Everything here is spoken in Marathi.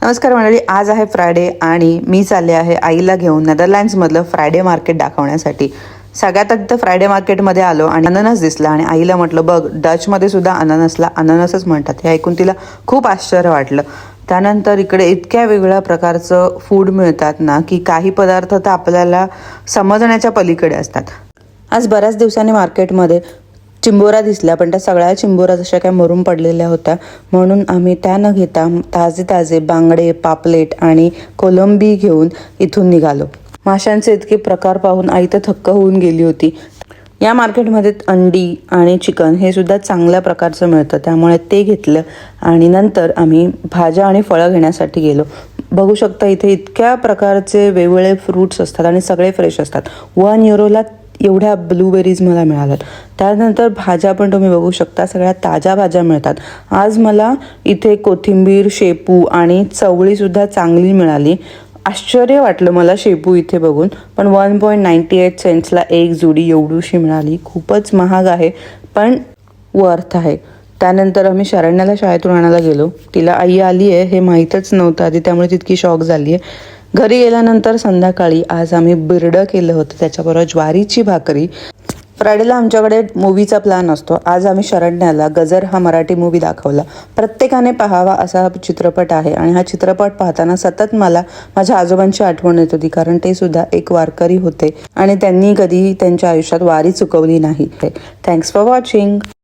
नमस्कार मंडळी, आज आहे फ्रायडे आणि मी चालले आहे आईला घेऊन नेदरलँड्समधलं फ्रायडे मार्केट दाखवण्यासाठी. सगळ्यात आधी तर फ्रायडे मार्केटमध्ये आलो आणि अननस दिसला आणि आईला म्हटलं, बघ डचमध्ये सुद्धा अननसला अननसच म्हणतात. हे ऐकून तिला खूप आश्चर्य वाटलं. त्यानंतर इकडे इतक्या वेगळ्या प्रकारचं फूड मिळतात ना की काही पदार्थ तर आपल्याला समजण्याच्या पलीकडे असतात. आज बऱ्याच दिवसांनी मार्केटमध्ये चिंबोरा दिसल्या, पण त्या सगळ्या चिंबोरा जशा काय मरून पडलेल्या होत्या, म्हणून आम्ही त्या न घेता ताजे ताजे बांगडे, पापलेट आणि कोलंबी घेऊन इथून निघालो. माशांचे इतके प्रकार पाहून आई तर थक्क होऊन गेली होती. या मार्केटमध्ये अंडी आणि चिकन हे सुद्धा चांगल्या प्रकारचं मिळतं, त्यामुळे ते घेतलं आणि नंतर आम्ही भाज्या आणि फळं घेण्यासाठी गेलो. बघू शकता इथे इतक्या प्रकारचे वेगवेगळे फ्रूट्स असतात आणि सगळे फ्रेश असतात. 1 युरोला एवढ्या ब्लूबेरीज मला मिळाल्यात. त्यानंतर भाज्या पण तुम्ही बघू शकता, सगळ्या ताज्या भाज्या मिळतात. आज मला इथे कोथिंबीर, शेपू आणि चवळीसुद्धा चांगली मिळाली. आश्चर्य वाटलं मला शेपू इथे बघून, पण 1.98 सेंट्सला एक जुडी एवढीशी मिळाली. खूपच महाग आहे पण वर्थ आहे. त्यानंतर आम्ही शरण्याला शाळेतून आणायला गेलो. तिला आई आली आहे हे माहीतच नव्हतं आधी, त्यामुळे तितकी शॉक झाली आहे. घरी गेल्यानंतर संध्याकाळी आज आम्ही बिरडं केलं होतं, त्याच्याबरोबर ज्वारीची भाकरी. फ्रायडेला आमच्याकडे मूवीचा प्लॅन असतो. आज आम्ही शरण्याला गजर हा मराठी मूवी दाखवला. प्रत्येकाने पाहावा असा चित्रपट आहे आणि हा चित्रपट पाहताना सतत मला माझ्या आजोबांची आठवण येत होती, कारण ते सुद्धा एक वारकरी होते आणि त्यांनी कधीही त्यांच्या आयुष्यात वारी चुकवली नाही. Thanks for watching.